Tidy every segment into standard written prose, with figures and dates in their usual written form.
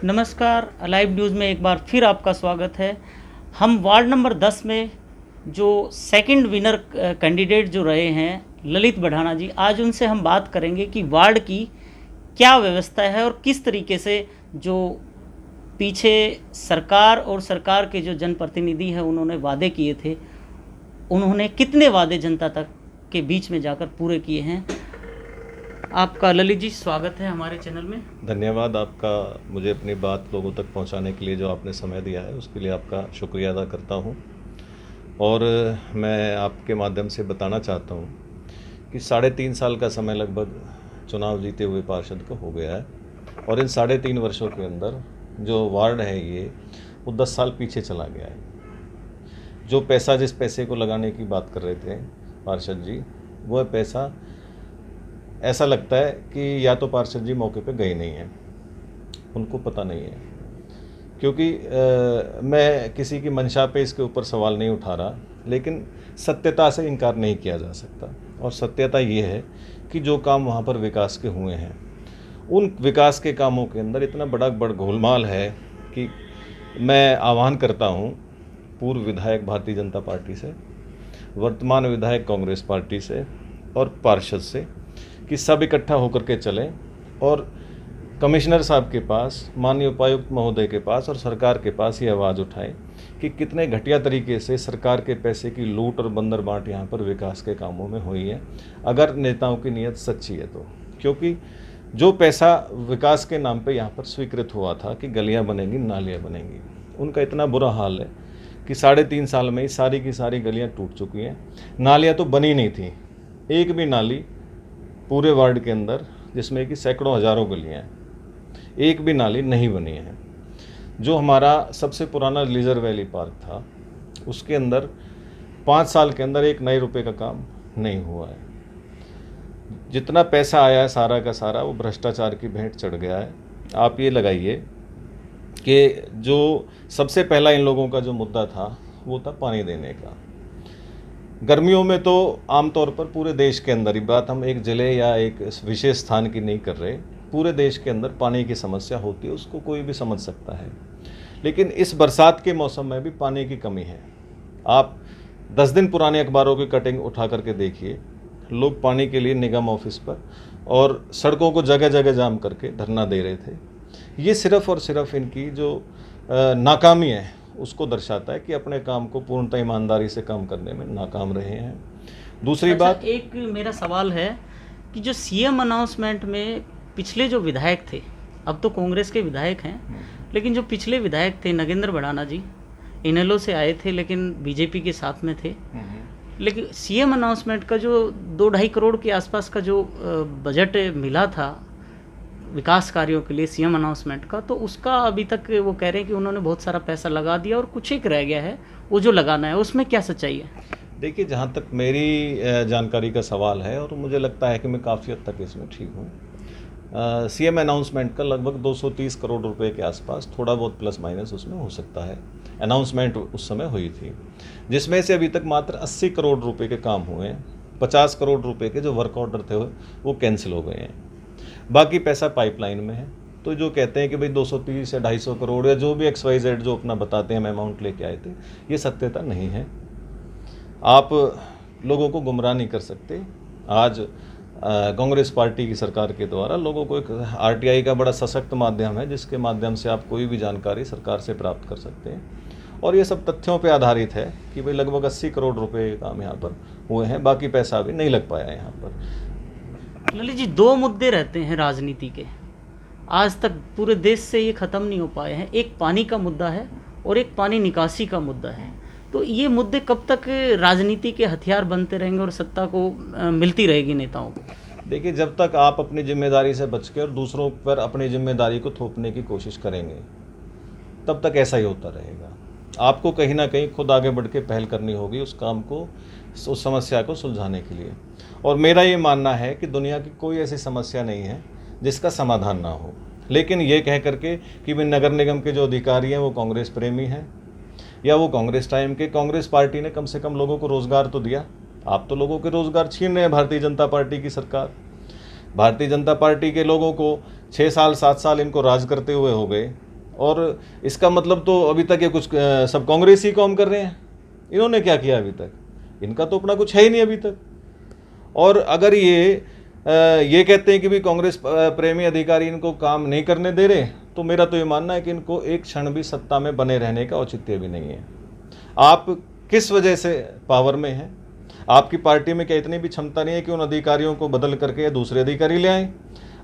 नमस्कार, live news में एक बार फिर आपका स्वागत है। हम वार्ड नंबर 10 में जो सेकंड विनर कैंडिडेट जो रहे हैं ललित बढ़ाना जी, आज उनसे हम बात करेंगे कि वार्ड की क्या व्यवस्था है और किस तरीके से जो पीछे सरकार और सरकार के जो जनप्रतिनिधि हैं उन्होंने वादे किए थे, उन्होंने कितने वादे जनता तक के बीच में जाकर पूरे किए हैं। आपका ललित जी स्वागत है हमारे चैनल में। धन्यवाद आपका, मुझे अपनी बात लोगों तक पहुंचाने के लिए जो आपने समय दिया है उसके लिए आपका शुक्रिया अदा करता हूं। और मैं आपके माध्यम से बताना चाहता हूं कि 3.5 साल का समय लगभग चुनाव जीते हुए पार्षद को हो गया है और इन 3.5 वर्षों के अंदर जो वार्ड है ये वो 10 साल पीछे चला गया है। जो पैसा जिस पैसे को लगाने की बात कर रहे थे पार्षद जी, वह पैसा ऐसा लगता है कि या तो पार्षद जी मौके पे गए नहीं हैं, उनको पता नहीं है। क्योंकि मैं किसी की मंशा पे इसके ऊपर सवाल नहीं उठा रहा, लेकिन सत्यता से इनकार नहीं किया जा सकता। और सत्यता ये है कि जो काम वहाँ पर विकास के हुए हैं, उन विकास के कामों के अंदर इतना बड़ा गोलमाल है कि मैं आह्वान करता हूँ पूर्व विधायक भारतीय जनता पार्टी से, वर्तमान विधायक कांग्रेस पार्टी से और पार्षद से कि सब इकट्ठा होकर के चलें और कमिश्नर साहब के पास, माननीय उपायुक्त महोदय के पास और सरकार के पास ये आवाज़ उठाएं कि कितने घटिया तरीके से सरकार के पैसे की लूट और बंदर बांट यहाँ पर विकास के कामों में हुई है, अगर नेताओं की नीयत सच्ची है तो। क्योंकि जो पैसा विकास के नाम पर यहाँ पर स्वीकृत हुआ था कि गलियाँ बनेंगी, नालियाँ बनेंगी, उनका इतना बुरा हाल है कि 3.5 साल में ही सारी की सारी गलियाँ टूट चुकी हैं। नालियाँ तो बनी नहीं थी, एक भी नाली पूरे वार्ड के अंदर, जिसमें कि सैकड़ों हज़ारों गलियाँ हैं, एक भी नाली नहीं बनी है। जो हमारा सबसे पुराना लीजर वैली पार्क था, उसके अंदर 5 साल के अंदर एक नए रुपए का काम नहीं हुआ है। जितना पैसा आया है सारा का सारा वो भ्रष्टाचार की भेंट चढ़ गया है। आप ये लगाइए कि जो सबसे पहला इन लोगों का जो मुद्दा था वो था पानी देने का। गर्मियों में तो आमतौर पर पूरे देश के अंदर ही, बात हम एक ज़िले या एक विशेष स्थान की नहीं कर रहे, पूरे देश के अंदर पानी की समस्या होती है, उसको कोई भी समझ सकता है। लेकिन इस बरसात के मौसम में भी पानी की कमी है। आप 10 दिन पुराने अखबारों की कटिंग उठा करके देखिए, लोग पानी के लिए निगम ऑफिस पर और सड़कों को जगह जगह जाम करके धरना दे रहे थे। ये सिर्फ़ और सिर्फ इनकी जो नाकामी है उसको दर्शाता है कि अपने काम को पूर्णतः ईमानदारी से काम करने में नाकाम रहे हैं। दूसरी बात, एक मेरा सवाल है कि जो सीएम अनाउंसमेंट में पिछले जो विधायक थे, अब तो कांग्रेस के विधायक हैं, लेकिन जो पिछले विधायक थे नगेंद्र बढ़ाना जी, इनेलो से आए थे लेकिन बीजेपी के साथ में थे, लेकिन सीएम अनाउंसमेंट का जो 2-2.5 करोड़ के आसपास का जो बजट मिला था विकास कार्यों के लिए सीएम अनाउंसमेंट का, तो उसका अभी तक वो कह रहे हैं कि उन्होंने बहुत सारा पैसा लगा दिया और कुछ एक रह गया है वो जो लगाना है, उसमें क्या सच्चाई है? देखिए, जहाँ तक मेरी जानकारी का सवाल है और मुझे लगता है कि मैं काफ़ी हद तक इसमें ठीक हूँ, सीएम अनाउंसमेंट का लगभग 230 करोड़ रुपए के आसपास, थोड़ा बहुत प्लस माइनस उसमें हो सकता है, अनाउंसमेंट उस समय हुई थी, जिसमें से अभी तक मात्र 80 करोड़ रुपए के काम हुए हैं। 50 करोड़ रुपए के जो वर्क ऑर्डर थे वो कैंसिल हो गए हैं, बाकी पैसा पाइपलाइन में है। तो जो कहते हैं कि भाई 230 या 250 करोड़ या जो भी XYZ जो अपना बताते हैं हम अमाउंट लेके आए थे, ये सत्यता नहीं है। आप लोगों को गुमराह नहीं कर सकते। आज कांग्रेस पार्टी की सरकार के द्वारा लोगों को एक RTI का बड़ा सशक्त माध्यम है, जिसके माध्यम से आप कोई भी जानकारी सरकार से प्राप्त कर सकते हैं, और ये सब तथ्यों पे आधारित है कि भाई लगभग 80 करोड़ रुपए के काम यहाँ पर हुए हैं, बाकी पैसा अभी नहीं लग पाया है यहाँ पर। ललित जी, 2 मुद्दे रहते हैं राजनीति के, आज तक पूरे देश से ये ख़त्म नहीं हो पाए हैं। एक पानी का मुद्दा है और एक पानी निकासी का मुद्दा है। तो ये मुद्दे कब तक राजनीति के हथियार बनते रहेंगे और सत्ता को मिलती रहेगी नेताओं को? देखिए, जब तक आप अपनी जिम्मेदारी से बच के और दूसरों पर अपनी जिम्मेदारी को थोपने की कोशिश करेंगे, तब तक ऐसा ही होता रहेगा। आपको कहीं ना कहीं खुद आगे बढ़ के पहल करनी होगी उस काम को, उस समस्या को सुलझाने के लिए। और मेरा ये मानना है कि दुनिया की कोई ऐसी समस्या नहीं है जिसका समाधान ना हो। लेकिन ये कह करके कि भाई नगर निगम के जो अधिकारी हैं वो कांग्रेस प्रेमी हैं या वो कांग्रेस टाइम के, कांग्रेस पार्टी ने कम से कम लोगों को रोज़गार तो दिया। आप तो लोगों के रोज़गार छीन रहे हैं, भारतीय जनता पार्टी की सरकार। भारतीय जनता पार्टी के लोगों को 6 साल 7 साल इनको राज करते हुए हो गए, और इसका मतलब तो अभी तक ये कुछ सब कांग्रेस ही काम कर रहे हैं। इन्होंने क्या किया अभी तक? इनका तो अपना कुछ है ही नहीं अभी तक। और अगर ये कहते हैं कि भी कांग्रेस प्रेमी अधिकारी इनको काम नहीं करने दे रहे, तो मेरा तो ये मानना है कि इनको एक क्षण भी सत्ता में बने रहने का औचित्य भी नहीं है। आप किस वजह से पावर में हैं? आपकी पार्टी में क्या इतनी भी क्षमता नहीं है कि उन अधिकारियों को बदल करके या दूसरे अधिकारी ले आएं?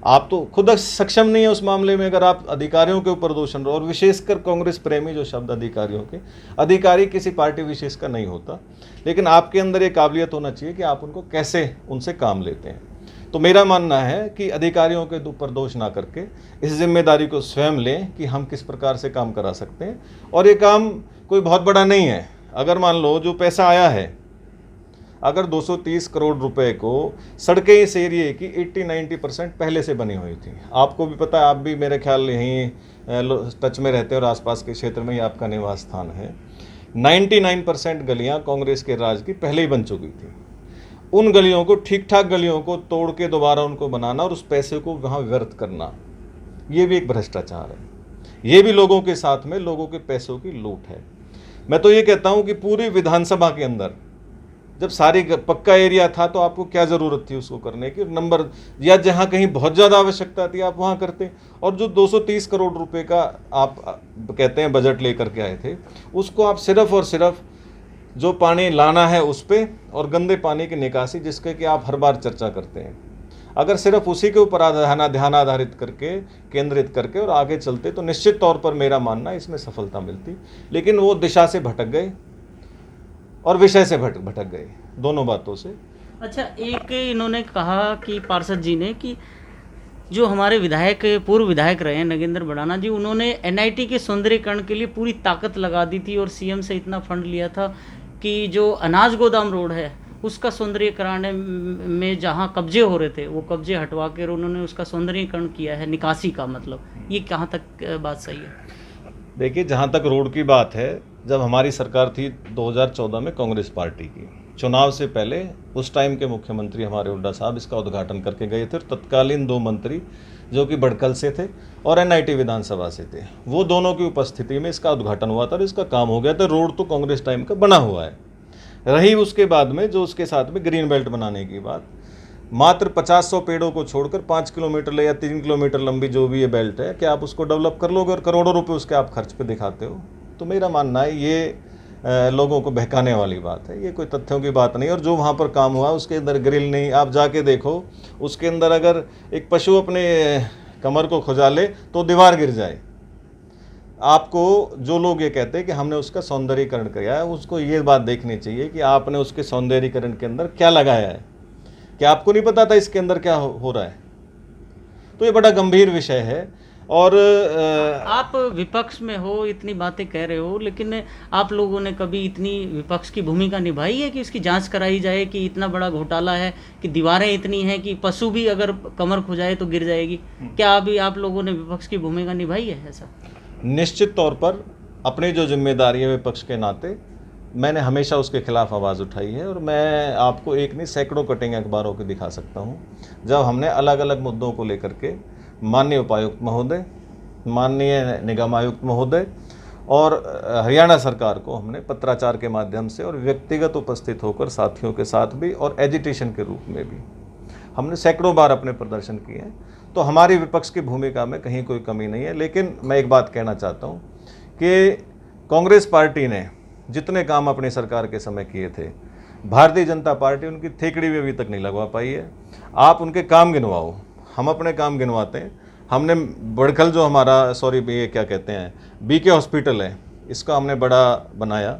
आप तो खुद सक्षम नहीं है उस मामले में। अगर आप अधिकारियों के ऊपर दोषण और विशेषकर कांग्रेस प्रेमी जो शब्द अधिकारियों के, अधिकारी किसी पार्टी विशेष का नहीं होता, लेकिन आपके अंदर ये काबिलियत होना चाहिए कि आप उनको कैसे उनसे काम लेते हैं। तो मेरा मानना है कि अधिकारियों के ऊपर दोष ना करके इस जिम्मेदारी को स्वयं लें कि हम किस प्रकार से काम करा सकते हैं। और ये काम कोई बहुत बड़ा नहीं है। अगर मान लो जो पैसा आया है, अगर 230 करोड़ रुपए को सड़कें इस एरिए की 80-90% पहले से बनी हुई थी। आपको भी पता है, आप भी मेरे ख्याल यहीं टच में रहते हैं और आसपास के क्षेत्र में ही आपका निवास स्थान है। 99% गलियां कांग्रेस के राज की पहले ही बन चुकी थी। उन गलियों को, ठीक ठाक गलियों को तोड़ के दोबारा उनको बनाना और उस पैसे को वहाँ व्यर्थ करना, ये भी एक भ्रष्टाचार है। ये भी लोगों के साथ में लोगों के पैसों की लूट है। मैं तो ये कहता हूँ कि पूरी विधानसभा के अंदर जब सारी पक्का एरिया था तो आपको क्या ज़रूरत थी उसको करने की? नंबर या जहाँ कहीं बहुत ज़्यादा आवश्यकता थी आप वहाँ करते। और जो 230 करोड़ रुपए का आप कहते हैं बजट लेकर के आए थे, उसको आप सिर्फ और सिर्फ जो पानी लाना है उस पर और गंदे पानी की निकासी, जिसके कि आप हर बार चर्चा करते हैं, अगर सिर्फ उसी के ऊपर ध्यान आधारित करके, केंद्रित करके और आगे चलते तो निश्चित तौर पर मेरा मानना इसमें सफलता मिलती। लेकिन वो दिशा से भटक गए और विषय से भटक गए, दोनों बातों से। अच्छा, एक इन्होंने कहा कि पार्षद जी ने कि जो हमारे विधायक, पूर्व विधायक रहे हैं नगेंद्र बढ़ाना जी, उन्होंने एनआईटी के सौंदर्यीकरण के लिए पूरी ताकत लगा दी थी और सीएम से इतना फंड लिया था कि जो अनाज गोदाम रोड है उसका सौंदर्यीकरण में जहाँ कब्जे हो रहे थे वो कब्जे हटवा कर उन्होंने उसका सौंदर्यीकरण किया है, निकासी का। मतलब ये कहाँ तक बात सही है? देखिए, जहाँ तक रोड की बात है, जब हमारी सरकार थी 2014 में कांग्रेस पार्टी की, चुनाव से पहले उस टाइम के मुख्यमंत्री हमारे हुड्डा साहब इसका उद्घाटन करके गए थे। और तत्कालीन 2 मंत्री जो कि बड़कल से थे और एनआईटी विधानसभा से थे, वो दोनों की उपस्थिति में इसका उद्घाटन हुआ था और इसका काम हो गया था। रोड तो कांग्रेस टाइम का बना हुआ है। रही उसके बाद में जो उसके साथ में ग्रीन बेल्ट बनाने की बात, मात्र 50-100 पेड़ों को छोड़कर 5 किलोमीटर या 3 किलोमीटर लंबी जो भी ये बेल्ट है, क्या आप उसको डेवलप कर लोगे? और करोड़ों रुपए उसके आप खर्च पे दिखाते हो। तो मेरा मानना है ये लोगों को बहकाने वाली बात है, ये कोई तथ्यों की बात नहीं। और जो वहाँ पर काम हुआ उसके अंदर ग्रिल नहीं, आप जाके देखो उसके अंदर अगर एक पशु अपने कमर को खुजाले तो दीवार गिर जाए। आपको जो लोग ये कहते हैं कि हमने उसका सौंदर्यीकरण किया है, उसको ये बात देखनी चाहिए कि आपने उसके सौंदर्यीकरण के अंदर क्या लगाया है। क्या आपको नहीं पता था इसके अंदर क्या हो रहा है? तो ये बड़ा गंभीर विषय है। और आप विपक्ष में हो, इतनी बातें कह रहे हो, लेकिन आप लोगों ने कभी इतनी विपक्ष की भूमिका निभाई है कि इसकी जांच कराई जाए कि इतना बड़ा घोटाला है कि दीवारें इतनी हैं कि पशु भी अगर कमर खुजाए तो गिर जाएगी? क्या अभी आप लोगों ने विपक्ष की भूमिका निभाई है ऐसा? निश्चित तौर पर अपनी जो जिम्मेदारी है विपक्ष के नाते मैंने हमेशा उसके खिलाफ आवाज़ उठाई है। और मैं आपको एक नहीं सैकड़ों कटिंग अखबारों की दिखा सकता हूँ जब हमने अलग अलग मुद्दों को लेकर के माननीय उपायुक्त महोदय, माननीय निगम आयुक्त महोदय और हरियाणा सरकार को हमने पत्राचार के माध्यम से और व्यक्तिगत उपस्थित होकर साथियों के साथ भी और एजिटेशन के रूप में भी हमने सैकड़ों बार अपने प्रदर्शन किए हैं। तो हमारी विपक्ष की भूमिका में कहीं कोई कमी नहीं है। लेकिन मैं एक बात कहना चाहता हूँ कि कांग्रेस पार्टी ने जितने काम अपनी सरकार के समय किए थे, भारतीय जनता पार्टी उनकी थेकड़ी भी अभी तक नहीं लगवा पाई है। आप उनके काम गिनवाओ, हम अपने काम गिनवाते हैं। हमने बड़खल जो हमारा ये क्या कहते हैं बीके हॉस्पिटल है, इसका हमने बड़ा बनाया।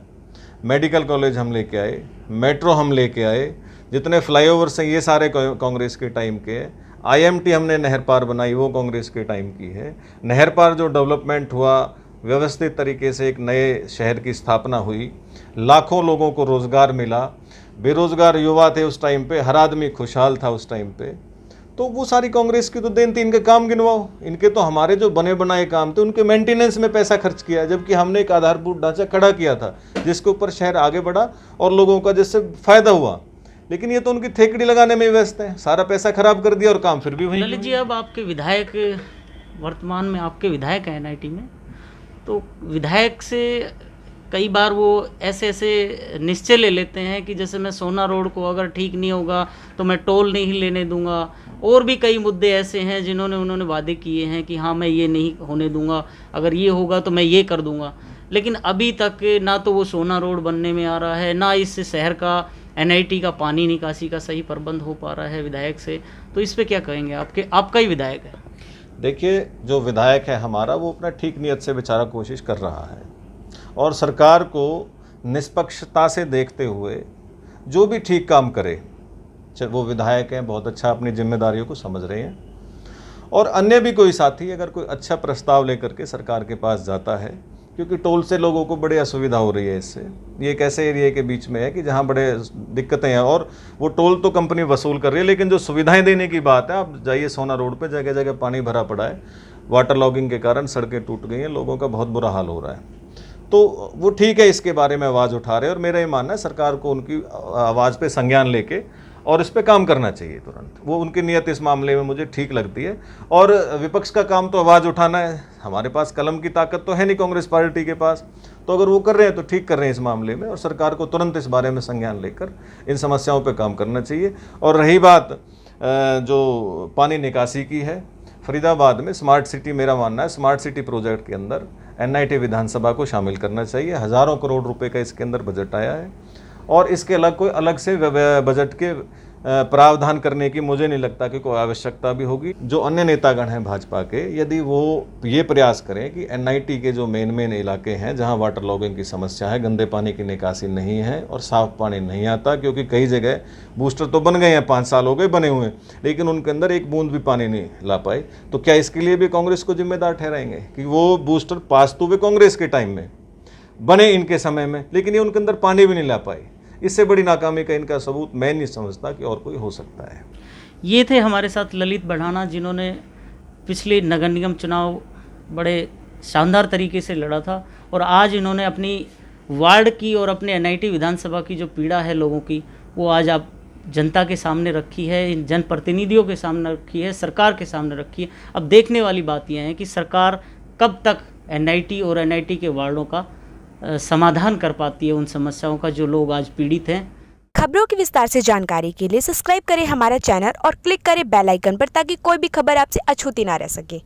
मेडिकल कॉलेज हम लेके आए, मेट्रो हम लेके आए, जितने फ्लाईओवर्स हैं ये सारे कांग्रेस के टाइम के हैं। आईएमटी हमने नहर पार बनाई, वो कांग्रेस के टाइम की है। नहर पार जो डेवलपमेंट हुआ, व्यवस्थित तरीके से एक नए शहर की स्थापना हुई, लाखों लोगों को रोज़गार मिला, बेरोज़गार युवा थे उस टाइम पे, हर आदमी खुशहाल था उस टाइम पे। तो वो सारी कांग्रेस की तो देन थी। इनके काम गिनवाओ। इनके तो हमारे जो बने बनाए काम थे उनके मेंटेनेंस में पैसा खर्च किया, जबकि हमने एक आधारभूत ढांचा खड़ा किया था जिसके ऊपर शहर आगे बढ़ा और लोगों का जिससे फ़ायदा हुआ। लेकिन ये तो उनकी थेकड़ी लगाने में व्यस्त है, सारा पैसा खराब कर दिया और काम फिर भी वहीं। ललित जी, अब आपके विधायक, वर्तमान में आपके विधायक हैं एनआईटी में, तो विधायक से कई बार वो ऐसे ऐसे निश्चय ले लेते हैं कि जैसे मैं सोना रोड को अगर ठीक नहीं होगा तो मैं टोल नहीं लेने दूंगा, और भी कई मुद्दे ऐसे हैं जिन्होंने उन्होंने वादे किए हैं कि हाँ मैं ये नहीं होने दूंगा, अगर ये होगा तो मैं ये कर दूंगा। लेकिन अभी तक ना तो वो सोना रोड बनने में आ रहा है, ना इस शहर का एनआईटी का पानी निकासी का सही प्रबंध हो पा रहा है विधायक से। तो इस पे क्या कहेंगे, आपका ही विधायक है। देखिए, जो विधायक है हमारा वो अपना ठीक नीयत से बेचारा कोशिश कर रहा है, और सरकार को निष्पक्षता से देखते हुए जो भी ठीक काम करे, चाहे वो विधायक हैं, बहुत अच्छा अपनी जिम्मेदारियों को समझ रहे हैं, और अन्य भी कोई साथी अगर कोई अच्छा प्रस्ताव लेकर के सरकार के पास जाता है, क्योंकि टोल से लोगों को बड़ी असुविधा हो रही है। इससे ये एक ऐसे एरिया के बीच में है कि जहाँ बड़े दिक्कतें हैं, और वो टोल तो कंपनी वसूल कर रही है, लेकिन जो सुविधाएं देने की बात है, आप जाइए सोना रोड पे जगह जगह पानी भरा पड़ा है, वाटर लॉगिंग के कारण सड़कें टूट गई हैं, लोगों का बहुत बुरा हाल हो रहा है। तो वो ठीक है, इसके बारे में आवाज़ उठा रहे हैं, और मेरा ये मानना है सरकार को उनकी आवाज़ पे संज्ञान लेके और इस पे काम करना चाहिए तुरंत। वो उनकी नीयत इस मामले में मुझे ठीक लगती है, और विपक्ष का काम तो आवाज़ उठाना है। हमारे पास कलम की ताकत तो है नहीं कांग्रेस पार्टी के पास, तो अगर वो कर रहे हैं तो ठीक कर रहे हैं इस मामले में, और सरकार को तुरंत इस बारे में संज्ञान लेकर इन समस्याओं पे काम करना चाहिए। और रही बात जो पानी निकासी की है, फरीदाबाद में स्मार्ट सिटी, मेरा मानना है स्मार्ट सिटी प्रोजेक्ट के अंदर एनआईटी विधानसभा को शामिल करना चाहिए। हज़ारों करोड़ रुपए का इसके अंदर बजट आया है, और इसके कोई अलग से बजट के प्रावधान करने की मुझे नहीं लगता कि कोई आवश्यकता भी होगी। जो अन्य नेतागण हैं भाजपा के, यदि वो ये प्रयास करें कि एनआईटी के जो मेन इलाके हैं जहां वाटर लॉगिंग की समस्या है, गंदे पानी की निकासी नहीं है और साफ पानी नहीं आता, क्योंकि कई जगह बूस्टर तो बन गए हैं, 5 साल हो गए बने हुए, लेकिन उनके अंदर एक बूंद भी पानी नहीं ला पाए, तो क्या इसके लिए भी कांग्रेस को जिम्मेदार ठहराएंगे कि वो बूस्टर पास तो वे कांग्रेस के टाइम में बने, इनके समय में, लेकिन ये उनके अंदर पानी भी नहीं ला पाए? इससे बड़ी नाकामी का इनका सबूत मैं नहीं समझता कि और कोई हो सकता है। ये थे हमारे साथ ललित बढ़ाना, जिन्होंने पिछले नगर निगम चुनाव बड़े शानदार तरीके से लड़ा था, और आज इन्होंने अपनी वार्ड की और अपने एनआईटी विधानसभा की जो पीड़ा है लोगों की, वो आज आप जनता के सामने रखी है, इन जनप्रतिनिधियों के सामने रखी है, सरकार के सामने रखी है। अब देखने वाली बात यह है कि सरकार कब तक एनआईटी और एनआईटी के वार्डों का समाधान कर पाती है, उन समस्याओं का जो लोग आज पीड़ित हैं। खबरों की विस्तार से जानकारी के लिए सब्सक्राइब करें हमारा चैनल और क्लिक करें बेल आइकन पर, ताकि कोई भी खबर आपसे अछूती ना रह सके।